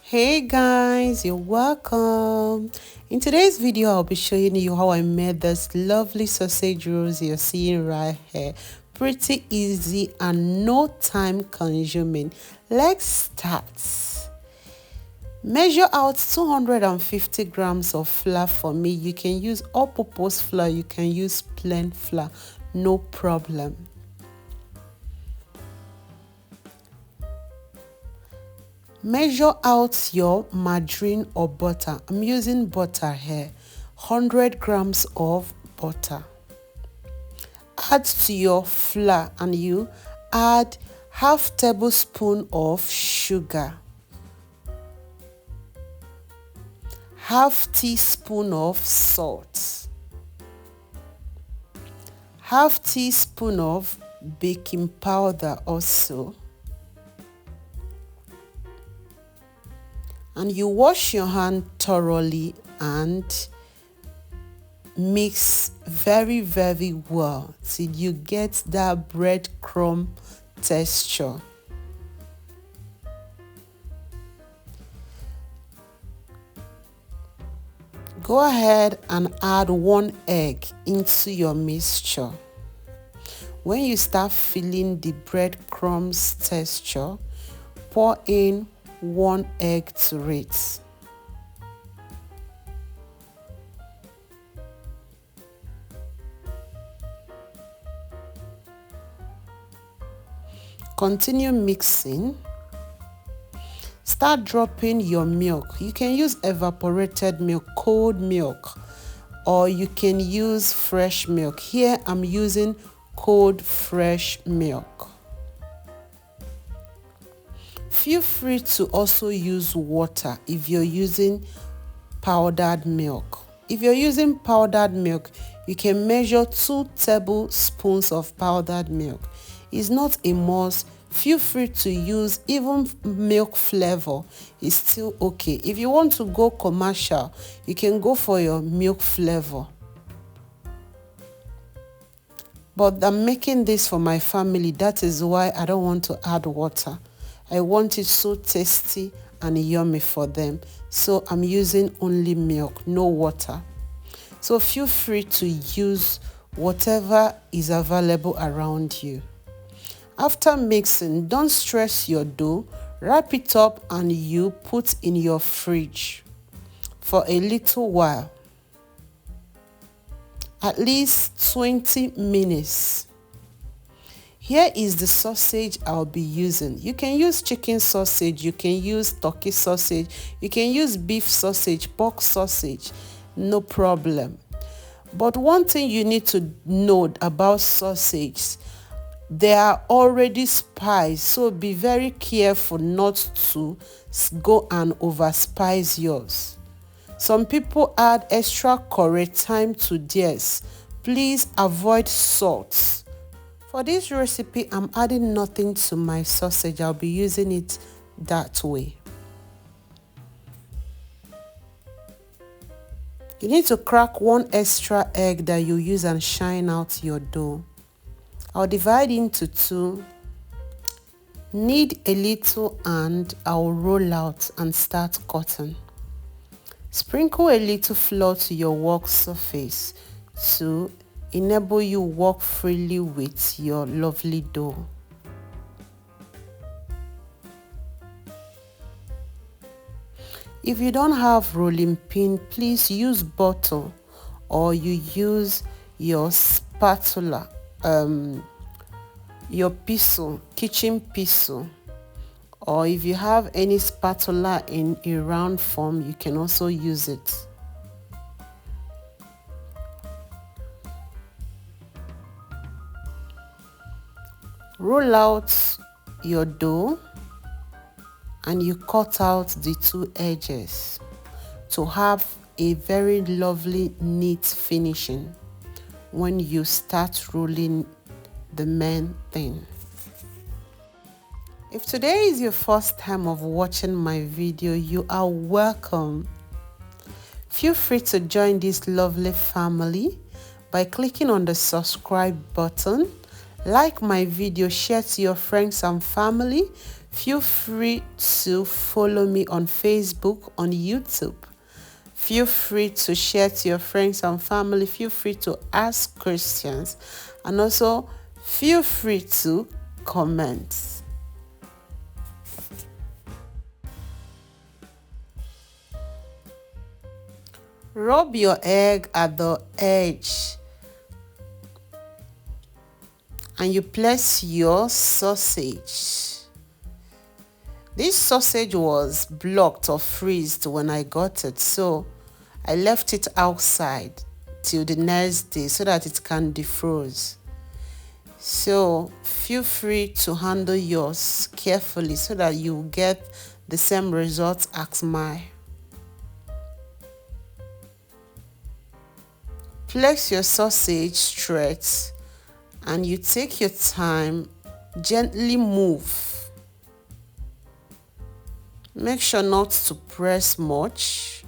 Hey guys, you're welcome. In today's video, I'll be showing you how I made this lovely sausage rolls you're seeing right here. Pretty easy and no time consuming. Let's start. Measure out 250 grams of flour for me. You can use all-purpose flour, you can use plain flour, no problem. Measure out your margarine or butter. I'm using butter here. 100 grams of butter. Add to your flour and you add half tablespoon of sugar. Half teaspoon of salt. Half teaspoon of baking powder also. And you wash your hand thoroughly and mix very well till you get that breadcrumb texture. Go ahead and add 1 egg into your mixture. When you start feeling the breadcrumbs texture, pour in 1 egg to it. Continue mixing. Start dropping your milk. You can use evaporated milk, cold milk, or you can use fresh milk. Here I'm using cold fresh milk. Feel free to also use water if you're using powdered milk. If you're using powdered milk, you can measure 2 tablespoons of powdered milk. It's not a must. Feel free to use even milk flavor. It's still okay. If you want to go commercial, you can go for your milk flavor. But I'm making this for my family. That is why I don't want to add water. I want it so tasty and yummy for them. So I'm using only milk, no water. So feel free to use whatever is available around you. After mixing, don't stress your dough. Wrap it up and you put in your fridge for a little while. At least 20 minutes. Here is the sausage I'll be using. You can use chicken sausage, you can use turkey sausage, you can use beef sausage, pork sausage, no problem. But one thing you need to note about sausage, they are already spiced, so be very careful not to go and overspice yours. Some people add extra curry thyme to theirs. Please avoid salt. For this recipe, I'm adding nothing to my sausage. I'll be using it that way. You need to crack 1 extra egg that you use and shine out your dough. I'll divide into 2. Knead a little and I'll roll out and start cutting. Sprinkle a little flour to your work surface to enable you work freely with your lovely dough. If you don't have rolling pin, please use bottle or you use your spatula, your pestle, kitchen pestle, or if you have any spatula in a round form, you can also use it. Roll out your dough and you cut out the 2 edges to have a very lovely neat finishing when you start rolling the main thing. If today is your first time of watching my video, you are welcome. Feel free to join this lovely family by clicking on the subscribe button. Like my video, share to your friends and family. Feel free to follow me on Facebook, on YouTube. Feel free to share to your friends and family. Feel free to ask questions. And also, feel free to comment. Rub your egg at the edge and you place your sausage. This sausage was blocked or freezed when I got it, so I left it outside till the next day so that it can defroze. So feel free to handle yours carefully so that you get the same results as mine. Place your sausage straight and you take your time, gently move. Make sure not to press much.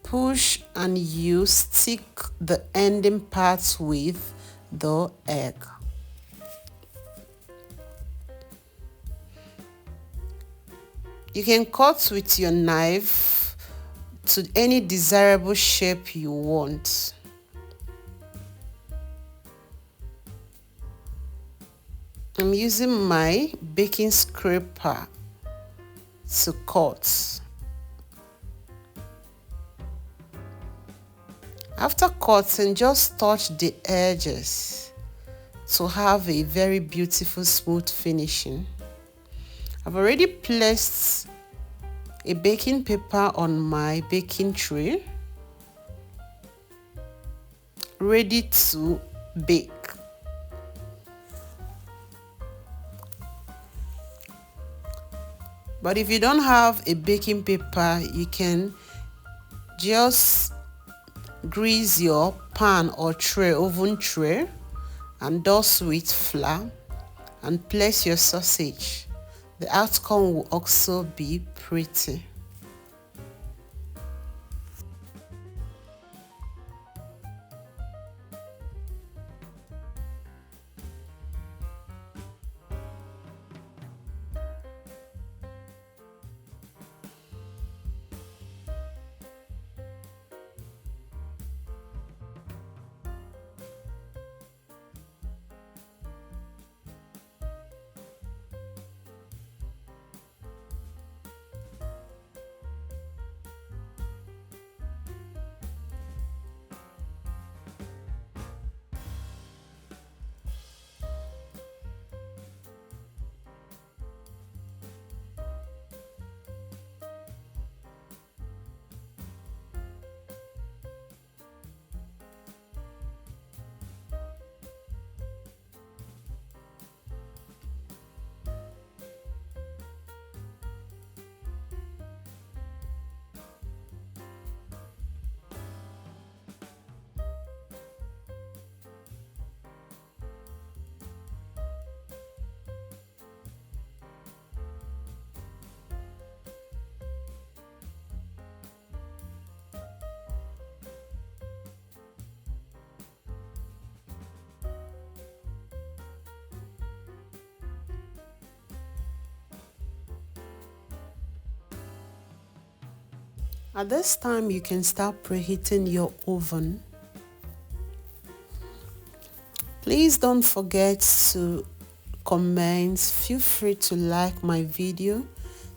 Push and you stick the ending parts with the egg. You can cut with your knife to any desirable shape you want. I'm using my baking scraper to cut. After cutting, just touch the edges to have a very beautiful smooth finishing. I've already placed a baking paper on my baking tray, ready to bake. But if you don't have a baking paper, you can just grease your pan or tray, oven tray, and dust with flour and place your sausage. The outcome will also be pretty. At this time, you can start preheating your oven. Please don't forget to comment. Feel free to like my video.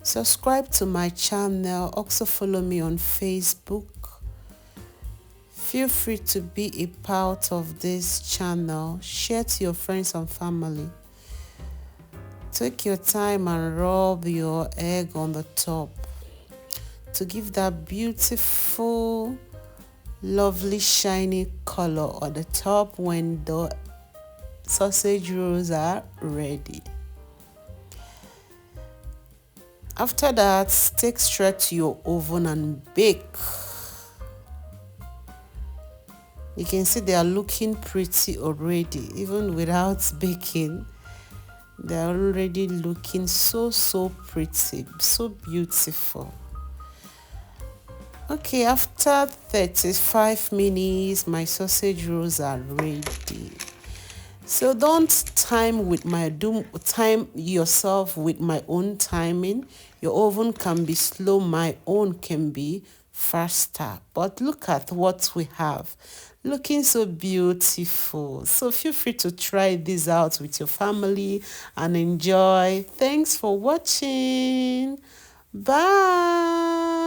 Subscribe to my channel. Also follow me on Facebook. Feel free to be a part of this channel. Share to your friends and family. Take your time and rub your egg on the top to give that beautiful, lovely, shiny color on the top when the sausage rolls are ready. After that, take straight to your oven and bake. You can see they are looking pretty already, even without baking. They are already looking so pretty, so beautiful. Okay, after 35 minutes, my sausage rolls are ready. So don't time yourself with my own timing. Your oven can be slow, my own can be faster. But look at what we have. Looking so beautiful. So feel free to try this out with your family and enjoy. Thanks for watching. Bye.